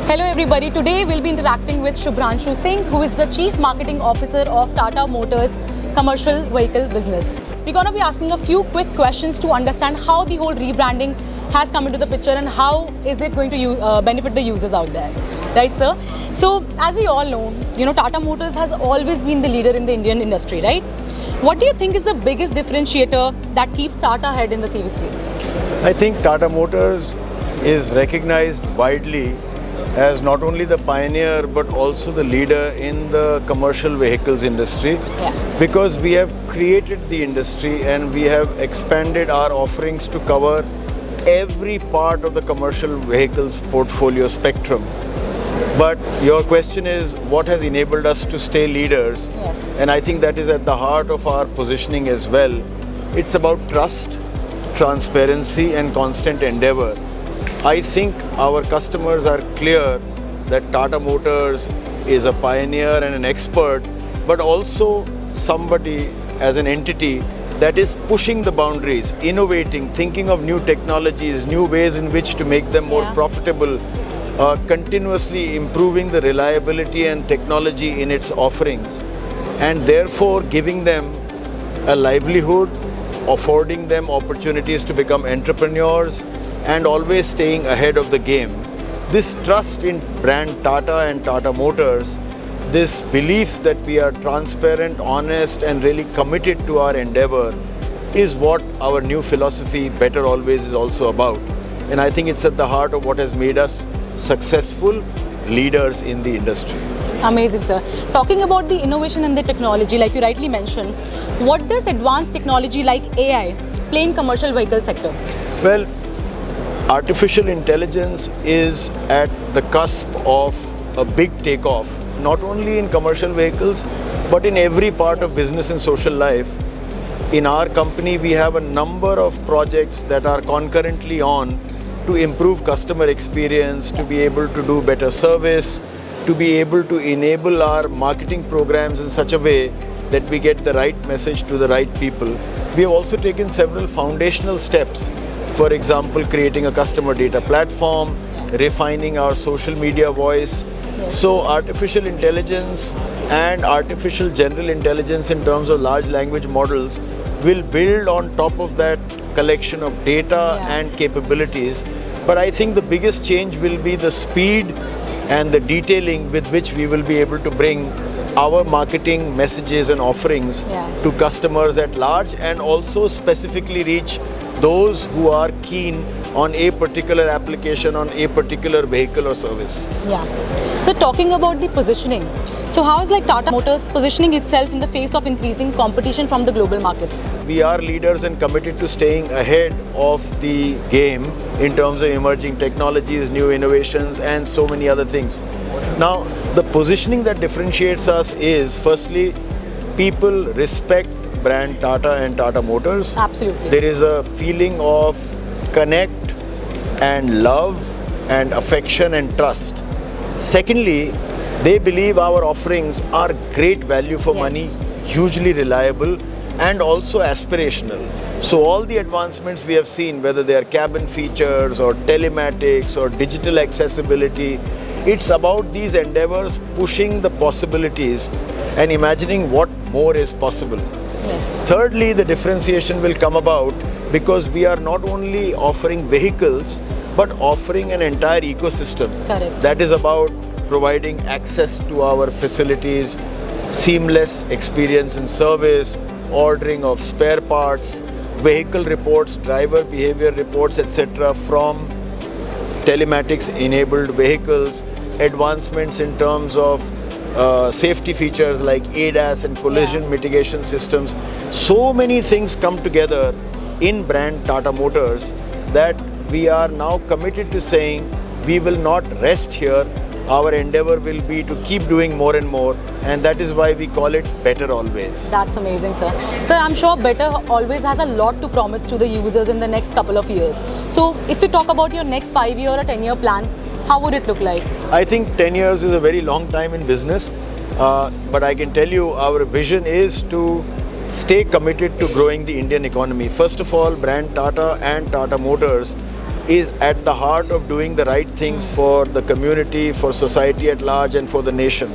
Hello everybody, today we'll be interacting with Shubhranshu Singh, who is the Chief Marketing Officer of Tata Motors Commercial Vehicle Business. We're going to be asking a few quick questions to understand how the whole rebranding has come into the picture and how is it going to benefit the users out there. Right, sir? So, as we all know, Tata Motors has always been the leader in the Indian industry, right? What do you think is the biggest differentiator that keeps Tata ahead in the CV space? I think Tata Motors is recognized widely as not only the pioneer but also the leader in the commercial vehicles industry, because we have created the industry and we have expanded our offerings to cover every part of the commercial vehicles portfolio spectrum. But your question is what has enabled us to stay leaders? Yes. And I think that is at the heart of our positioning as well. It's about trust, transparency and constant endeavor. I think our customers are clear that Tata Motors is a pioneer and an expert, but also somebody as an entity that is pushing the boundaries, innovating, thinking of new technologies, new ways in which to make them more profitable, continuously improving the reliability and technology in its offerings, and therefore giving them a livelihood, affording them opportunities to become entrepreneurs, and always staying ahead of the game. This trust in brand Tata and Tata Motors, this belief that we are transparent, honest and really committed to our endeavor is what our new philosophy, Better Always, is also about. And I think it's at the heart of what has made us successful leaders in the industry. Amazing, sir. Talking about the innovation and the technology, like you rightly mentioned, what does advanced technology like AI play in commercial vehicle sector? Well, artificial intelligence is at the cusp of a big takeoff, not only in commercial vehicles, but in every part of business and social life. In our company, we have a number of projects that are concurrently on to improve customer experience, to be able to do better service, to be able to enable our marketing programs in such a way that we get the right message to the right people. We have also taken several foundational steps. For example, creating a customer data platform, refining our social media voice. So artificial intelligence and artificial general intelligence in terms of large language models will build on top of that collection of data and capabilities. But I think the biggest change will be the speed and the detailing with which we will be able to bring our marketing messages and offerings to customers at large, and also specifically reach those who are keen on a particular application, on a particular vehicle or service. So talking about the positioning, so how is Tata Motors positioning itself in the face of increasing competition from the global markets? We are leaders and committed to staying ahead of the game in terms of emerging technologies, new innovations and so many other things. Now, the positioning that differentiates us is, firstly, people respect brand Tata and Tata Motors. Absolutely. There is a feeling of connect and love and affection and trust. Secondly, they believe our offerings are great value for money, hugely reliable and also aspirational. So all the advancements we have seen, whether they are cabin features or telematics or digital accessibility, it's about these endeavors pushing the possibilities and imagining what more is possible. Thirdly, the differentiation will come about because we are not only offering vehicles but offering an entire ecosystem. That is about providing access to our facilities, seamless experience in service, ordering of spare parts, vehicle reports, driver behavior reports, etc. from telematics enabled vehicles, advancements in terms of safety features like ADAS and collision mitigation systems. So many things come together in brand Tata Motors that we are now committed to saying we will not rest here. Our endeavor will be to keep doing more and more, and that is why we call it Better Always. That's amazing, sir. Sir, I'm sure Better Always has a lot to promise to the users in the next couple of years. So if we talk about your next 5-year or a 10-year plan, how would it look like? I think 10 years is a very long time in business, but I can tell you our vision is to stay committed to growing the Indian economy. First of all, brand Tata and Tata Motors is at the heart of doing the right things for the community, for society at large, and for the nation.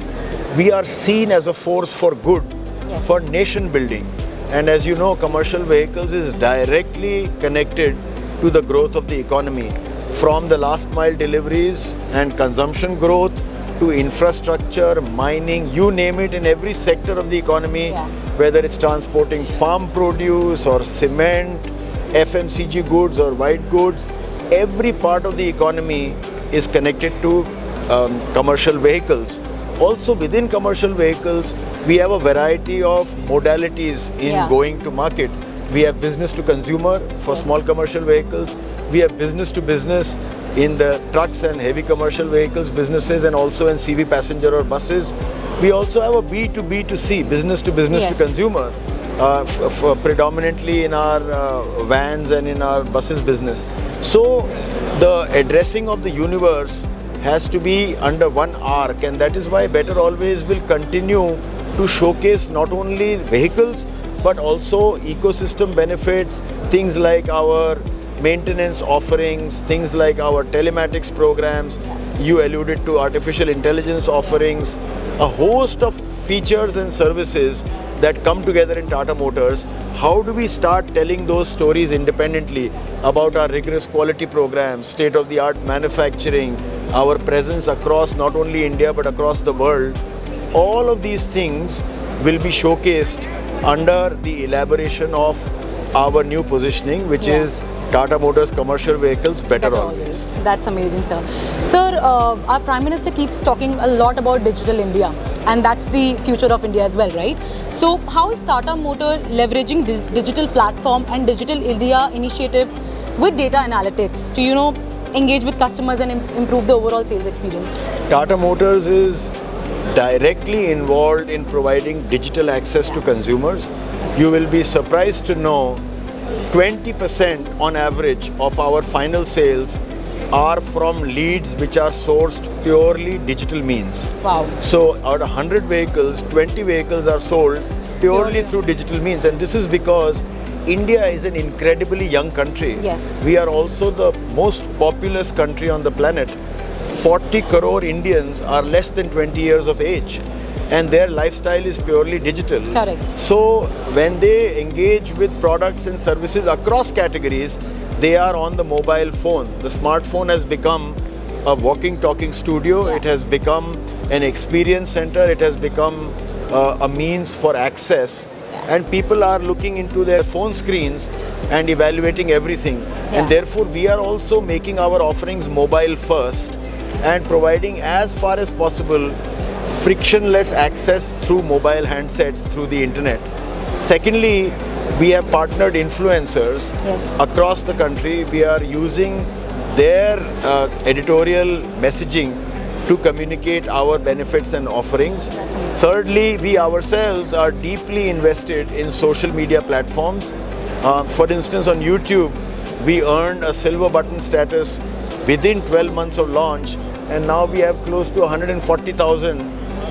We are seen as a force for good, Yes. for nation building. And as you know, commercial vehicles is directly connected to the growth of the economy, from the last mile deliveries and consumption growth to infrastructure, mining, you name it, in every sector of the economy, Yeah. whether it's transporting farm produce or cement, FMCG goods or white goods, every part of the economy is connected to commercial vehicles. Also within commercial vehicles, we have a variety of modalities in Yeah. going to market. We have business to consumer for Yes. small commercial vehicles. We have business to business in the trucks and heavy commercial vehicles businesses, and also in CV passenger or buses. We also have a B2B2C, business to business Yes. to consumer, predominantly in our vans and in our buses business. So the addressing of the universe has to be under one arc, and that is why Better Always will continue to showcase not only vehicles but also ecosystem benefits, things like our maintenance offerings, things like our telematics programs. You alluded to artificial intelligence offerings, a host of features and services that come together in Tata Motors. How do we start telling those stories independently about our rigorous quality programs, state-of-the-art manufacturing, our presence across not only India but across the world? All of these things will be showcased under the elaboration of our new positioning, which Yeah. is Tata Motors Commercial Vehicles Better Always. That's amazing, sir. Sir, our Prime Minister keeps talking a lot about digital India, and that's the future of India as well, right? So, how is Tata Motor leveraging digital platform and Digital India initiative with data analytics to, engage with customers and improve the overall sales experience? Tata Motors is directly involved in providing digital access to consumers. You will be surprised to know 20% on average of our final sales are from leads which are sourced purely digital means. Wow. So out of 100 vehicles, 20 vehicles are sold purely through digital means, and this is because India is an incredibly young country. Yes. We are also the most populous country on the planet. 40 crore Indians are less than 20 years of age, and their lifestyle is purely digital. Correct. So when they engage with products and services across categories, they are on the mobile phone. The smartphone has become a walking, talking studio. Yeah. It has become an experience center. It has become a means for access. Yeah. And people are looking into their phone screens and evaluating everything. Yeah. And therefore, we are also making our offerings mobile first and providing as far as possible frictionless access through mobile handsets, through the internet. Secondly, we have partnered influencers Yes. across the country. We are using their editorial messaging to communicate our benefits and offerings. That's amazing. Thirdly, we ourselves are deeply invested in social media platforms. For instance, on YouTube, we earned a silver button status within 12 months of launch, and now we have close to 140,000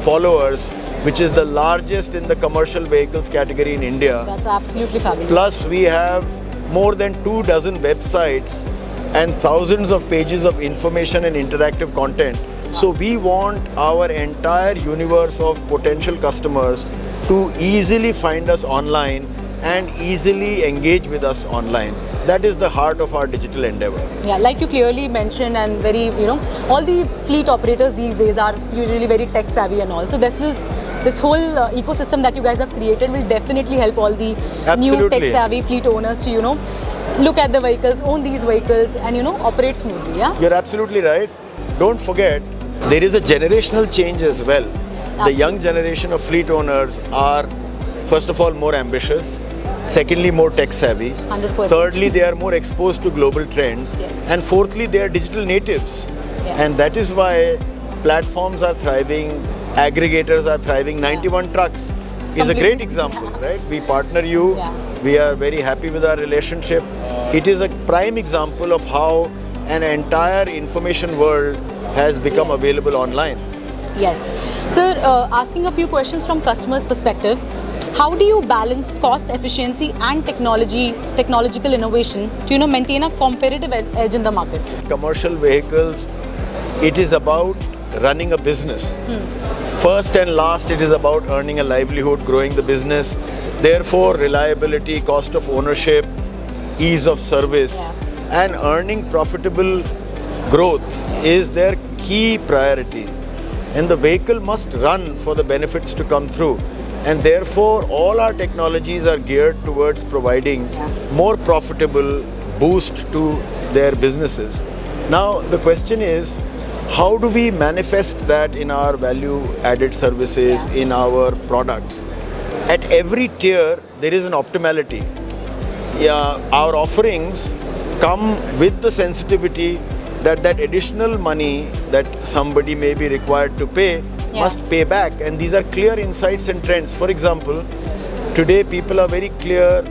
followers, which is the largest in the commercial vehicles category in India. That's absolutely fabulous. Plus, we have more than 24 websites and thousands of pages of information and interactive content. So we want our entire universe of potential customers to easily find us online and easily engage with us online. That is the heart of our digital endeavor. Yeah, like you clearly mentioned, and very, all the fleet operators these days are usually very tech savvy and all. So this whole ecosystem that you guys have created will definitely help all the new Absolutely. tech savvy fleet owners to, look at the vehicles, own these vehicles, and operate smoothly. Yeah. You're absolutely right. Don't forget, there is a generational change as well. The young generation of fleet owners are, first of all, more ambitious. Secondly, more tech savvy. 100%. Thirdly, they are more exposed to global trends. Yes. And fourthly, they are digital natives. Yeah. And that is why platforms are thriving, aggregators are thriving. 91 Trucks is a Completely. great example, right? We partner you. Yeah. We are very happy with our relationship. It is a prime example of how an entire information world has become Yes. available online. Yes. Sir, asking a few questions from customers' perspective. How do you balance cost efficiency and technological innovation to maintain a competitive edge in the market? Commercial vehicles, it is about running a business. First and last, it is about earning a livelihood, growing the business. Therefore, reliability, cost of ownership, ease of service, and earning profitable growth is their key priority. And the vehicle must run for the benefits to come through. And therefore, all our technologies are geared towards providing more profitable boost to their businesses. Now, the question is, how do we manifest that in our value-added services, in our products? At every tier, there is an optimality. Our offerings come with the sensitivity that additional money that somebody may be required to pay must pay back. And these are clear insights and trends. For example, today people are very clear,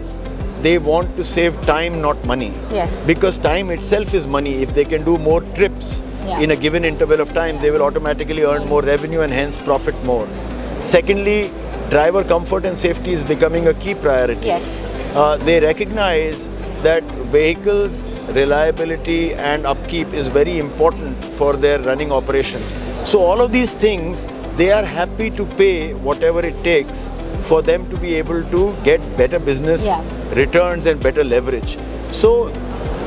they want to save time, not money. Yes. Because time itself is money. If they can do more trips in a given interval of time, they will automatically earn more revenue and hence profit more. Secondly, driver comfort and safety is becoming a key priority. Yes. They recognize that vehicles, reliability and upkeep is very important for their running operations. So all of these things, they are happy to pay whatever it takes for them to be able to get better business returns and better leverage. So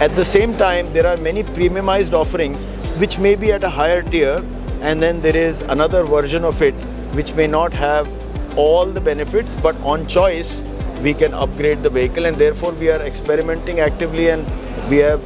at the same time, there are many premiumized offerings which may be at a higher tier, and then there is another version of it which may not have all the benefits, but on choice we can upgrade the vehicle, and therefore we are experimenting actively, and we have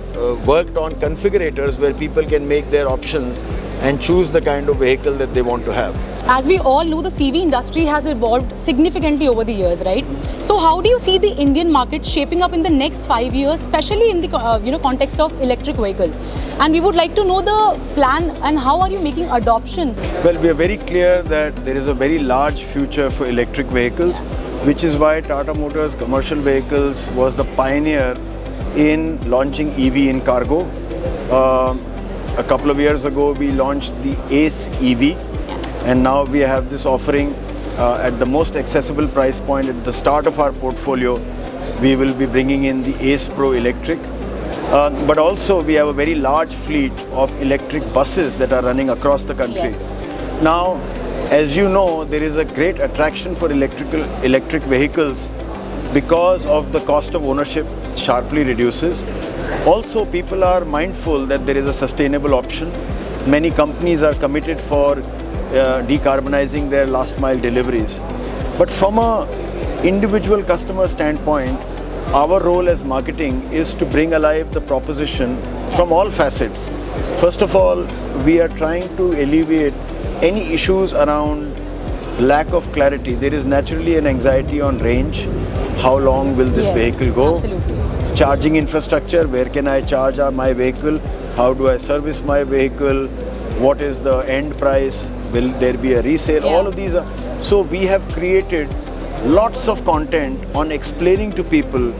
worked on configurators where people can make their options and choose the kind of vehicle that they want to have. As we all know, the CV industry has evolved significantly over the years, right? So how do you see the Indian market shaping up in the next 5 years, especially in the context of electric vehicle? And we would like to know the plan and how are you making adoption? Well, we are very clear that there is a very large future for electric vehicles, which is why Tata Motors Commercial Vehicles was the pioneer in launching EV in cargo. A couple of years ago, we launched the Ace EV, and now we have this offering at the most accessible price point. At the start of our portfolio, we will be bringing in the Ace Pro Electric. But also, we have a very large fleet of electric buses that are running across the country. Now, as you know, there is a great attraction for electric vehicles because of the cost of ownership sharply reduces. Also, people are mindful that there is a sustainable option. Many companies are committed for decarbonizing their last mile deliveries. But from an individual customer standpoint, our role as marketing is to bring alive the proposition from all facets. First of all, we are trying to alleviate any issues around lack of clarity. There is naturally an anxiety on range. How long will this vehicle go? Absolutely. Charging infrastructure, where can I charge my vehicle? How do I service my vehicle? What is the end price? Will there be a resale? All of these are. So we have created lots of content on explaining to people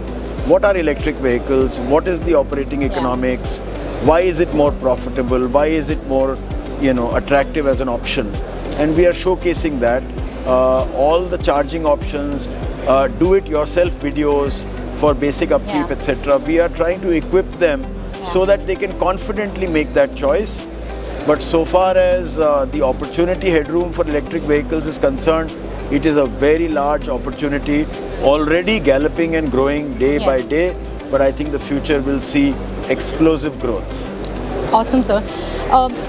what are electric vehicles, what is the operating economics, why is it more profitable, why is it more attractive as an option. And we are showcasing that. All the charging options, do-it-yourself videos for basic upkeep, etc. We are trying to equip them so that they can confidently make that choice. But so far as the opportunity headroom for electric vehicles is concerned, it is a very large opportunity, already galloping and growing day by day. But I think the future will see explosive growths. Awesome, sir.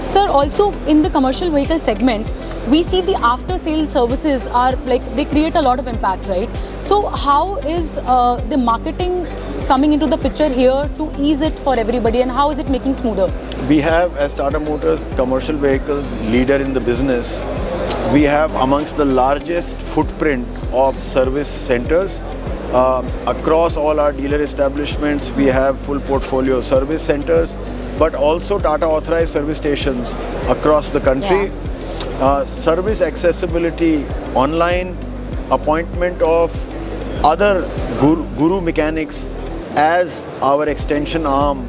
Sir, also in the commercial vehicle segment, we see the after-sale services are they create a lot of impact, right? So how is the marketing coming into the picture here to ease it for everybody, and how is it making smoother? We have, as Tata Motors Commercial Vehicles leader in the business, we have amongst the largest footprint of service centers. Across all our dealer establishments, we have full portfolio service centers, but also Tata authorized service stations across the country. Service accessibility, online appointment of other guru mechanics as our extension arm.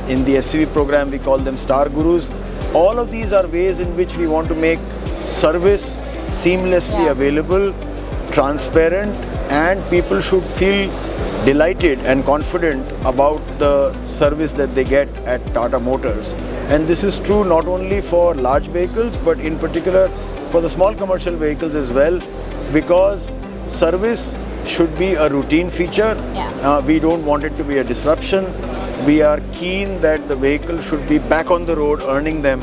In the SCV program, we call them Star Gurus. All of these are ways in which we want to make service seamlessly available transparent, and people should feel delighted and confident about the service that they get at Tata Motors. And this is true not only for large vehicles, but in particular for the small commercial vehicles as well, because service should be a routine feature. We don't want it to be a disruption. We are keen that the vehicle should be back on the road, earning them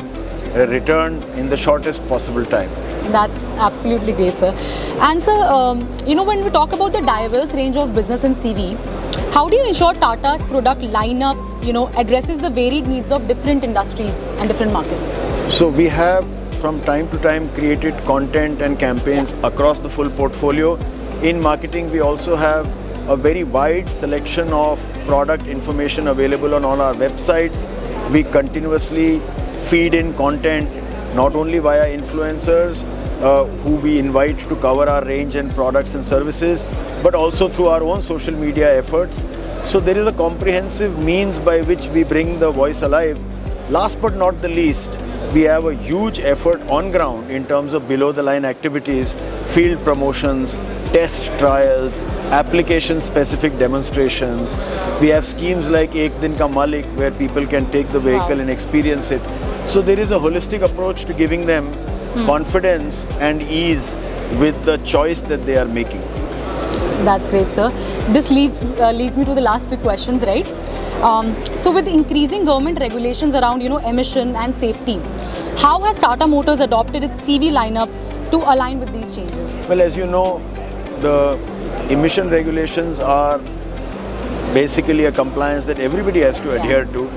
a return in the shortest possible time. That's absolutely great, sir. And sir, when we talk about the diverse range of business in CV, how do you ensure Tata's product lineup, addresses the varied needs of different industries and different markets? So we have from time to time created content and campaigns across the full portfolio. In marketing, we also have a very wide selection of product information available on all our websites. We continuously feed in content, not only via influencers who we invite to cover our range and products and services, but also through our own social media efforts. So there is a comprehensive means by which we bring the voice alive. Last but not the least, we have a huge effort on ground in terms of below the line activities, field promotions, test trials, application specific demonstrations. We have schemes like Ek Din Ka Malik, where people can take the vehicle and experience it. So there is a holistic approach to giving them confidence and ease with the choice that they are making. That's great, sir. This leads me to the last few questions, right? So with increasing government regulations around emission and safety, how has Tata Motors adopted its CV lineup to align with these changes? Well, as you know, the emission regulations are basically a compliance that everybody has to adhere to.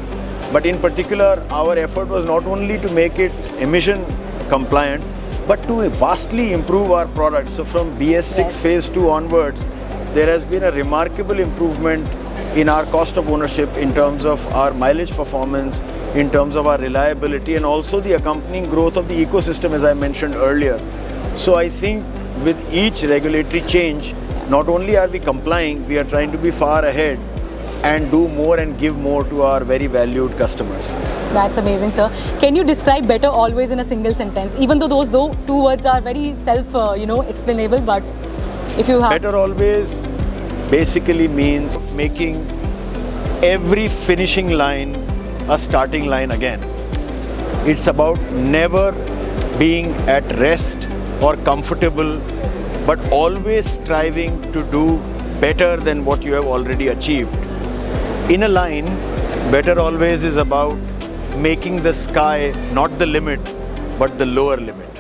But in particular, our effort was not only to make it emission compliant, but to vastly improve our product. So from BS6 phase 2 onwards, there has been a remarkable improvement in our cost of ownership in terms of our mileage performance, in terms of our reliability, and also the accompanying growth of the ecosystem, as I mentioned earlier. So I think with each regulatory change, not only are we complying, we are trying to be far ahead and do more and give more to our very valued customers. That's amazing, sir. Can you describe better always in a single sentence? Even though those two words are very explainable, but if you have... Better always basically means making every finishing line a starting line again. It's about never being at rest or comfortable, but always striving to do better than what you have already achieved. In a line, better always is about making the sky not the limit, but the lower limit.